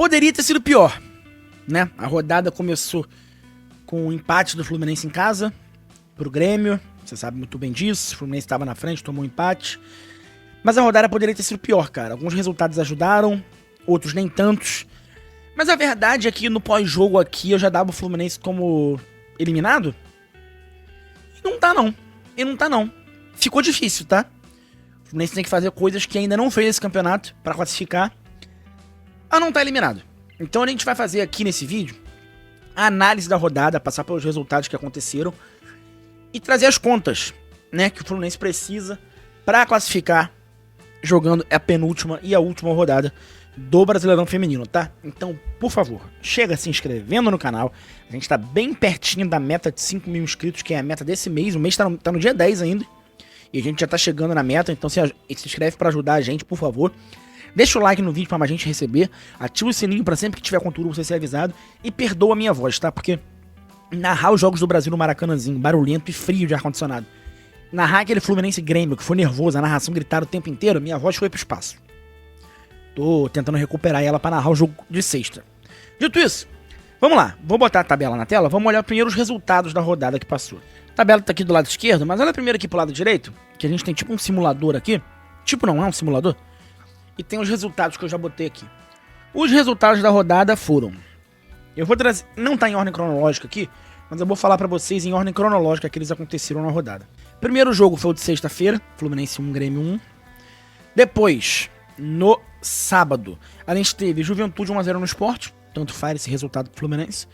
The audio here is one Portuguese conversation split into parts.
Poderia ter sido pior, né? A rodada começou com o empate do Fluminense em casa pro Grêmio. Você sabe muito bem disso. O Fluminense estava na frente, tomou um empate. Mas a rodada poderia ter sido pior, cara. Alguns resultados ajudaram, outros nem tantos. Mas a verdade é que no pós-jogo aqui eu já dava o Fluminense como eliminado. E não tá não. E não tá não. Ficou difícil, tá? O Fluminense tem que fazer coisas que ainda não fez esse campeonato pra classificar a não tá eliminado. Então a gente vai fazer aqui nesse vídeo a análise da rodada, passar pelos resultados que aconteceram e trazer as contas, né, que o Fluminense precisa pra classificar jogando a penúltima e a última rodada do Brasileirão Feminino, tá? Então, por favor, chega se inscrevendo no canal. A gente tá bem pertinho da meta de 5 mil inscritos, que é a meta desse mês. O mês tá no dia 10 ainda. E a gente já tá chegando na meta, então se inscreve pra ajudar a gente, por favor. Deixa o like no vídeo pra mais gente receber. Ativa o sininho pra sempre que tiver conteúdo você ser avisado. E perdoa a minha voz, tá? Porque narrar os jogos do Brasil no Maracanãzinho, barulhento e frio de ar-condicionado. Narrar aquele Fluminense Grêmio, que foi nervoso, a narração gritada o tempo inteiro, minha voz foi pro espaço. Tô tentando recuperar ela pra narrar o jogo de sexta. Dito isso, vamos lá. Vou botar a tabela na tela, vamos olhar primeiro os resultados da rodada que passou. A tabela tá aqui do lado esquerdo, mas olha primeiro aqui pro lado direito, que a gente tem tipo um simulador aqui. Tipo não, é um simulador. E tem os resultados que eu já botei aqui. Os resultados da rodada foram... Eu vou trazer... Não tá em ordem cronológica aqui, mas eu vou falar pra vocês em ordem cronológica que eles aconteceram na rodada. Primeiro jogo foi o de sexta-feira, Fluminense 1, Grêmio 1. Depois, no sábado, a gente teve Juventude 1x0 no Sport, tanto faz esse resultado do Fluminense.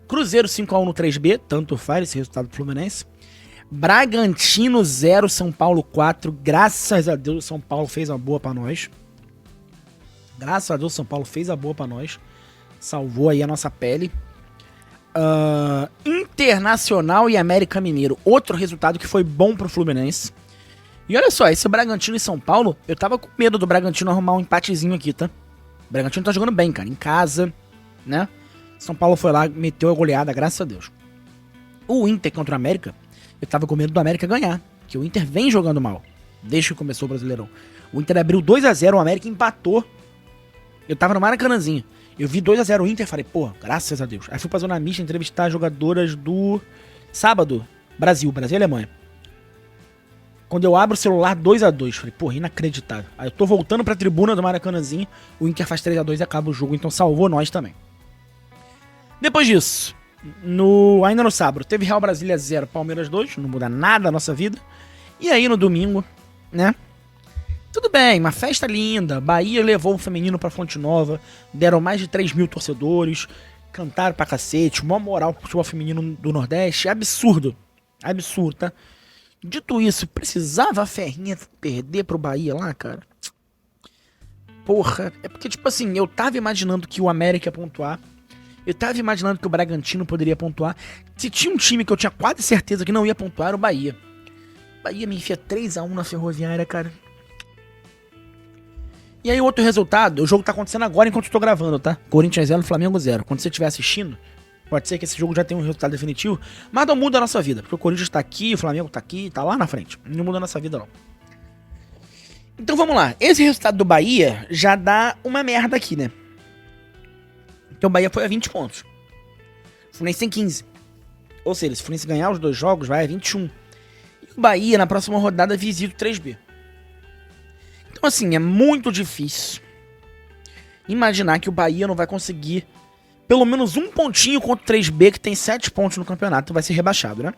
Cruzeiro 5x1 no 3B, tanto faz esse resultado do Fluminense. Bragantino 0, São Paulo 4, graças a Deus o São Paulo fez a boa pra nós. Graças a Deus o São Paulo fez a boa pra nós. Salvou aí a nossa pele. Internacional e América Mineiro. Outro resultado que foi bom pro Fluminense. E olha só, esse Bragantino e São Paulo, eu tava com medo do Bragantino arrumar um empatezinho aqui, tá? O Bragantino tá jogando bem, cara, em casa, né? São Paulo foi lá, meteu a goleada, graças a Deus. O Inter contra o América, eu tava com medo do América ganhar, que o Inter vem jogando mal, desde que começou o Brasileirão. O Inter abriu 2x0, o América empatou. Eu tava no Maracanãzinho. Eu vi 2x0 o Inter e falei, pô, graças a Deus. Aí fui pra Zona Mista entrevistar as jogadoras do sábado, Brasil e Alemanha. Quando eu abro o celular, 2x2. Falei, porra, inacreditável. Aí eu tô voltando pra tribuna do Maracanãzinho, o Inter faz 3x2 e acaba o jogo, então salvou nós também. Depois disso, ainda no sábado, teve Real Brasília 0, Palmeiras 2, não muda nada a nossa vida. E aí no domingo, né? Tudo bem, uma festa linda. Bahia levou o feminino pra Fonte Nova, deram mais de 3 mil torcedores, cantaram pra cacete, maior moral pro futebol feminino do Nordeste. Absurdo. Absurdo, tá? Dito isso, precisava a Ferrinha perder pro Bahia lá, cara? Porra, é porque, tipo assim, eu tava imaginando que o América ia pontuar. Eu tava imaginando que o Bragantino poderia pontuar. Se tinha um time que eu tinha quase certeza que não ia pontuar, era o Bahia. Bahia me enfia 3x1 na Ferroviária, cara. E aí outro resultado, o jogo tá acontecendo agora enquanto eu tô gravando, tá? Corinthians 0, Flamengo 0. Quando você estiver assistindo, pode ser que esse jogo já tenha um resultado definitivo, mas não muda a nossa vida, porque o Corinthians tá aqui, o Flamengo tá aqui, tá lá na frente. Não muda a nossa vida, não. Então vamos lá. Esse resultado do Bahia já dá uma merda aqui, né? Então o Bahia foi a 20 pontos. O Fluminense tem 15. Ou seja, se o Fluminense ganhar os dois jogos, vai a 21. E o Bahia, na próxima rodada, visita o 3B. Então, assim, é muito difícil imaginar que o Bahia não vai conseguir pelo menos um pontinho contra o 3B, que tem 7 pontos no campeonato, vai ser rebaixado, né?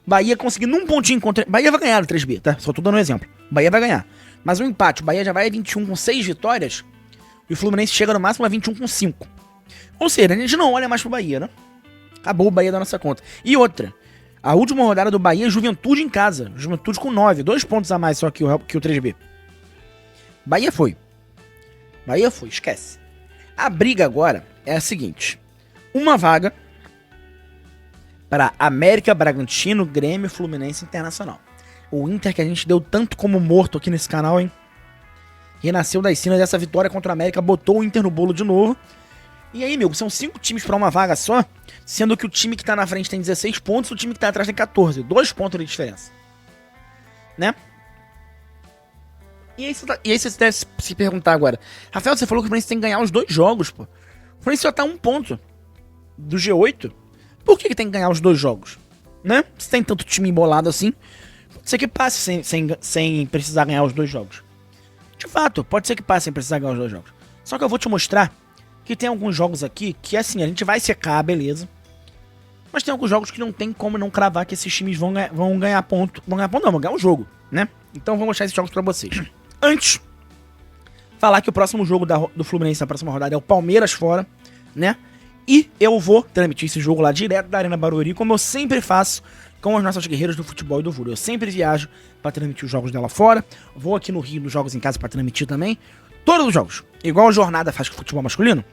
Bahia conseguindo um pontinho contra... Bahia vai ganhar o 3B, tá? Só tô dando um exemplo. Bahia vai ganhar. Mas um empate, o Bahia já vai a 21 com 6 vitórias e o Fluminense chega no máximo a 21 com 5. Ou seja, a gente não olha mais pro Bahia, né? Acabou o Bahia da nossa conta. E outra, a última rodada do Bahia é Juventude em casa. Juventude com 9, 2 pontos a mais só que o 3B. Bahia foi. Bahia foi, esquece. A briga agora é a seguinte. Uma vaga para América, Bragantino, Grêmio, Fluminense Internacional. O Inter que a gente deu tanto como morto aqui nesse canal, hein? Renasceu das cinzas dessa vitória contra o América, botou o Inter no bolo de novo. E aí, meu, são 5 times para uma vaga só, sendo que o time que tá na frente tem 16 pontos, o time que tá atrás tem 14. 2 pontos de diferença. Né? E aí você deve se perguntar agora, Rafael, você falou que o Fluminense tem que ganhar os 2 jogos, pô. O Fluminense só tá 1 ponto do G8. Por que tem que ganhar os 2 jogos? Né? Se tem tanto time embolado assim, pode ser que passe sem precisar ganhar os 2 jogos. De fato, pode ser que passe sem precisar ganhar os 2 jogos. Só que eu vou te mostrar que tem alguns jogos aqui que, assim, a gente vai secar, beleza. Mas tem alguns jogos que não tem como não cravar que esses times vão ganhar ponto. Vão ganhar o jogo, né? Então eu vou mostrar esses jogos pra vocês. Antes, falar que o próximo jogo do Fluminense na próxima rodada é o Palmeiras fora, né? E eu vou transmitir esse jogo lá direto da Arena Barueri, como eu sempre faço com as nossas guerreiras do futebol e do vôlei. Eu sempre viajo pra transmitir os jogos dela fora. Vou aqui no Rio nos Jogos em Casa pra transmitir também. Todos os jogos. Igual a Jornada faz com o futebol masculino,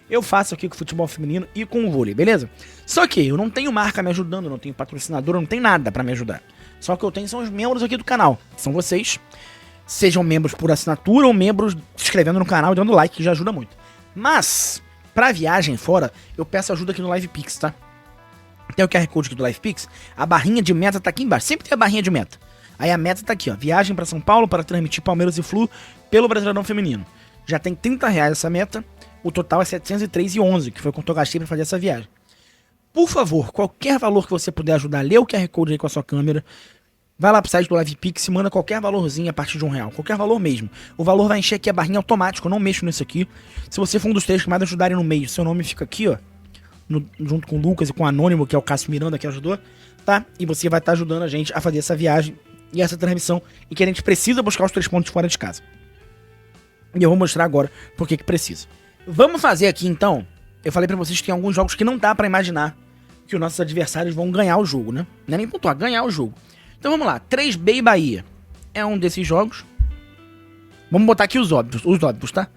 eu faço aqui com o futebol feminino e com o vôlei, beleza? Só que eu não tenho marca me ajudando, não tenho patrocinador, não tenho nada pra me ajudar. Só que eu tenho são os membros aqui do canal, que são vocês. Sejam membros por assinatura ou membros se inscrevendo no canal e dando like, que já ajuda muito. Mas, pra viagem fora, eu peço ajuda aqui no LivePix, tá? Tem o QR Code aqui do LivePix, a barrinha de meta tá aqui embaixo, sempre tem a barrinha de meta. Aí a meta tá aqui, ó, viagem pra São Paulo para transmitir Palmeiras e Flu pelo Brasileirão Feminino. Já tem R$30 essa meta, o total é 703,11, que foi quanto eu gastei pra fazer essa viagem. Por favor, qualquer valor que você puder ajudar, lê o QR Code aí com a sua câmera, vai lá pro site do LivePix e manda qualquer valorzinho a partir de R$1, qualquer valor mesmo. O valor vai encher aqui a barrinha automático, eu não mexo nisso aqui. Se você for um dos 3 que mais ajudarem no mês, seu nome fica aqui, ó, junto com o Lucas e com o Anônimo, que é o Cássio Miranda que ajudou, tá? E você vai estar ajudando a gente a fazer essa viagem e essa transmissão, e que a gente precisa buscar os 3 pontos fora de casa. E eu vou mostrar agora por que precisa. Vamos fazer aqui então, eu falei pra vocês que tem alguns jogos que não dá pra imaginar que os nossos adversários vão ganhar o jogo, né? Não é nem pontuar, ganhar o jogo. Então vamos lá, 3B e Bahia é um desses jogos. Vamos botar aqui os óbvios, tá?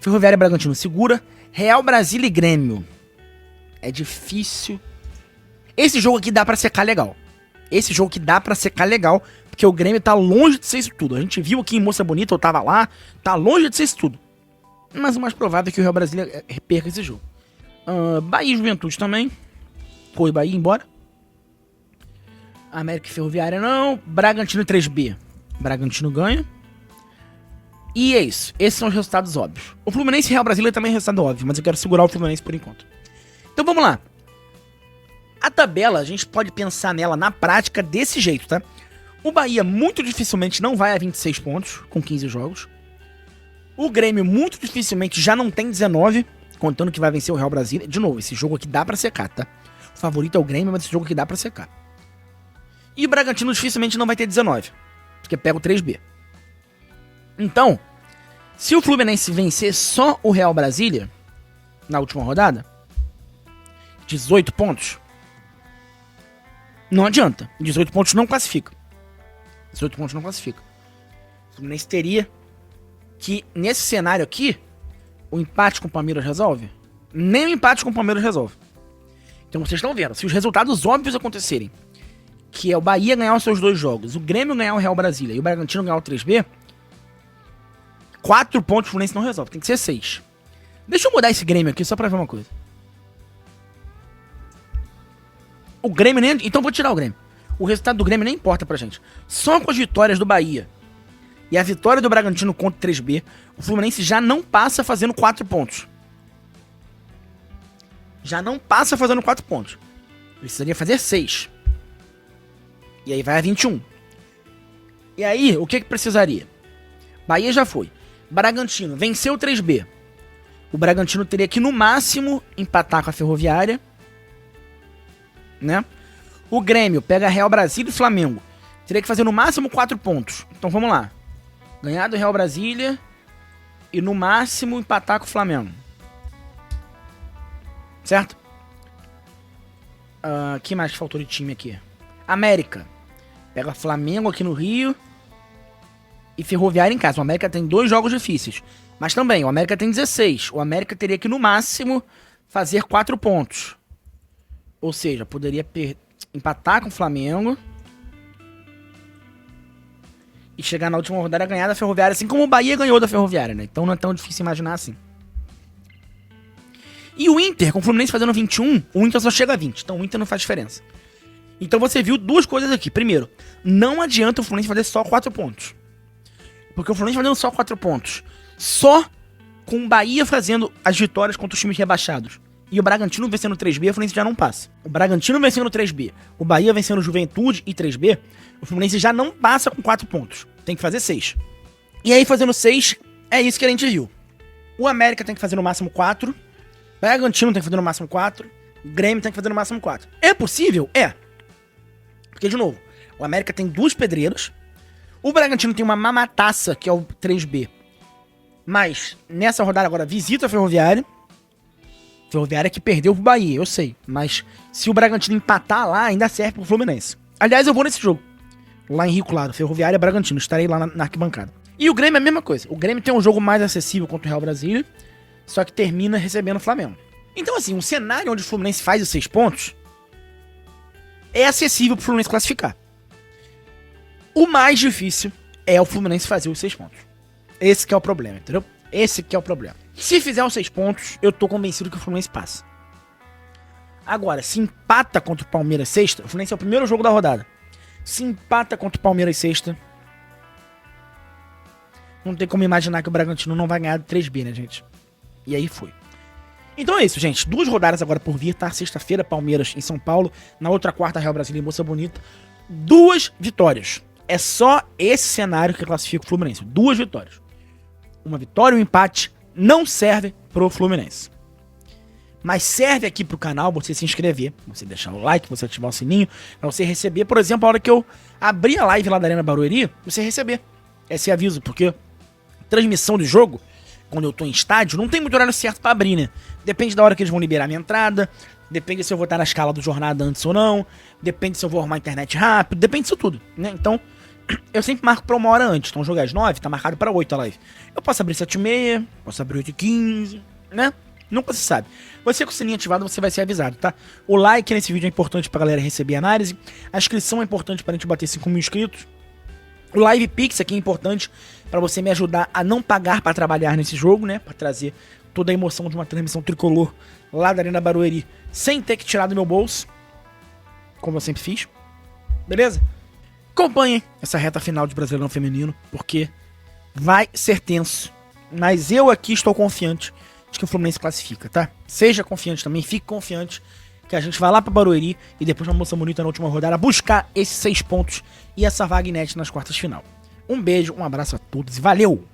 Ferroviária Bragantino segura, Real Brasília e Grêmio. É difícil. Esse jogo aqui dá pra secar legal. Porque o Grêmio tá longe de ser isso tudo. A gente viu aqui em Moça Bonita, eu tava lá, tá longe de ser isso tudo. Mas o mais provável é que o Real Brasília perca esse jogo. Bahia e Juventude também. Foi Bahia embora. América e Ferroviária não. Bragantino e 3B. Bragantino ganha. E é isso. Esses são os resultados óbvios. O Fluminense e Real Brasília também é resultado óbvio, mas eu quero segurar o Fluminense por enquanto. Então vamos lá. A tabela, a gente pode pensar nela na prática desse jeito, tá? O Bahia muito dificilmente não vai a 26 pontos, com 15 jogos. O Grêmio muito dificilmente já não tem 19, contando que vai vencer o Real Brasília. De novo, esse jogo aqui dá pra secar, tá? O favorito é o Grêmio, mas esse jogo aqui dá pra secar. E o Bragantino dificilmente não vai ter 19, porque pega o 3B. Então, se o Fluminense vencer só o Real Brasília, na última rodada, 18 pontos, não adianta. 18 pontos não classifica. 18 pontos não classifica. O Fluminense teria que, nesse cenário aqui, o empate com o Palmeiras resolve? Nem o empate com o Palmeiras resolve. Então vocês estão vendo, se os resultados óbvios acontecerem, que é o Bahia ganhar os seus 2 jogos, o Grêmio ganhar o Real Brasília e o Bragantino ganhar o 3B, 4 pontos o Fluminense não resolve, tem que ser 6. Deixa eu mudar esse Grêmio aqui só pra ver uma coisa. O Grêmio nem... Então vou tirar o Grêmio. O resultado do Grêmio nem importa pra gente. Só com as vitórias do Bahia e a vitória do Bragantino contra o 3B, o Fluminense já não passa fazendo 4 pontos. Já não passa fazendo 4 pontos. Precisaria fazer 6. E aí vai a 21. E aí, o que precisaria? Bahia já foi. Bragantino venceu o 3B. O Bragantino teria que, no máximo, empatar com a Ferroviária, né? O Grêmio pega Real Brasília e Flamengo. Teria que fazer no máximo 4 pontos. Então vamos lá. Ganhar do Real Brasília e no máximo empatar com o Flamengo. Certo? Que mais que faltou de time aqui? América. Pega Flamengo aqui no Rio e Ferroviária em casa. O América tem 2 jogos difíceis. Mas também, o América tem 16. O América teria que, no máximo, fazer 4 pontos. Ou seja, poderia empatar com o Flamengo e chegar na última rodada a ganhar da Ferroviária, assim como o Bahia ganhou da Ferroviária, né? Então não é tão difícil imaginar assim. E o Inter, com o Fluminense fazendo 21, o Inter só chega a 20. Então o Inter não faz diferença. Então você viu 2 coisas aqui. Primeiro, não adianta o Fluminense fazer só 4 pontos. Porque o Fluminense fazendo só 4 pontos. Só com o Bahia fazendo as vitórias contra os times rebaixados. E o Bragantino vencendo 3B, o Fluminense já não passa. O Bragantino vencendo 3B, o Bahia vencendo Juventude e 3B, o Fluminense já não passa com 4 pontos. Tem que fazer 6. E aí, fazendo 6, é isso que a gente viu. O América tem que fazer no máximo 4. O Bragantino tem que fazer no máximo 4. O Grêmio tem que fazer no máximo 4. É possível? É. Porque, de novo, o América tem 2 pedreiras. O Bragantino tem uma mamataça, que é o 3B. Mas, nessa rodada agora, visita a Ferroviária. Ferroviária que perdeu pro Bahia, eu sei. Mas, se o Bragantino empatar lá, ainda serve pro Fluminense. Aliás, eu vou nesse jogo. Lá em Rio Claro, Ferroviária Bragantino. Estarei lá na arquibancada. E o Grêmio é a mesma coisa. O Grêmio tem um jogo mais acessível contra o Real Brasília. Só que termina recebendo o Flamengo. Então, assim, um cenário onde o Fluminense faz os 6 pontos é acessível pro Fluminense classificar. O mais difícil é o Fluminense fazer os 6 pontos. Esse que é o problema, entendeu? Esse que é o problema. Se fizer os 6 pontos, eu tô convencido que o Fluminense passa. Agora, se empata contra o Palmeiras sexta, o Fluminense é o primeiro jogo da rodada. Se empata contra o Palmeiras sexta, não tem como imaginar que o Bragantino não vai ganhar do 3B, né, gente? E aí foi. Então é isso, gente. 2 rodadas agora por vir, tá? Sexta-feira, Palmeiras em São Paulo. Na outra quarta, Real Brasília em Moça Bonita. 2 vitórias. É só esse cenário que classifica o Fluminense. 2 vitórias. Uma vitória e um empate não serve pro Fluminense. Mas serve aqui pro canal você se inscrever, você deixar o like, você ativar o sininho, pra você receber, por exemplo, a hora que eu abrir a live lá da Arena Barueri, você receber esse aviso, porque transmissão do jogo, quando eu tô em estádio, não tem muito horário certo pra abrir, né? Depende da hora que eles vão liberar minha entrada, depende se eu vou estar na escala do jornada antes ou não, depende se eu vou arrumar a internet rápido, depende disso tudo, né? Então, eu sempre marco pra 1 hora antes. Então, jogar às 9, tá marcado pra 8 a live. Eu posso abrir 7h30, posso abrir 8h15, né? Nunca se sabe. Você com o sininho ativado, você vai ser avisado, tá? O like nesse vídeo é importante pra galera receber a análise. A inscrição é importante pra gente bater 5.000 inscritos. O Live Pix aqui é importante pra você me ajudar a não pagar pra trabalhar nesse jogo, né? Pra trazer toda a emoção de uma transmissão tricolor lá da Arena Barueri sem ter que tirar do meu bolso. Como eu sempre fiz. Beleza? Acompanhem essa reta final de Brasileirão Feminino, porque vai ser tenso. Mas eu aqui estou confiante de que o Fluminense classifica, tá? Seja confiante também, fique confiante que a gente vai lá pra Barueri e depois na Moça Bonita na última rodada buscar esses 6 pontos e essa vaga inédita nas quartas de final. Um beijo, um abraço a todos e valeu!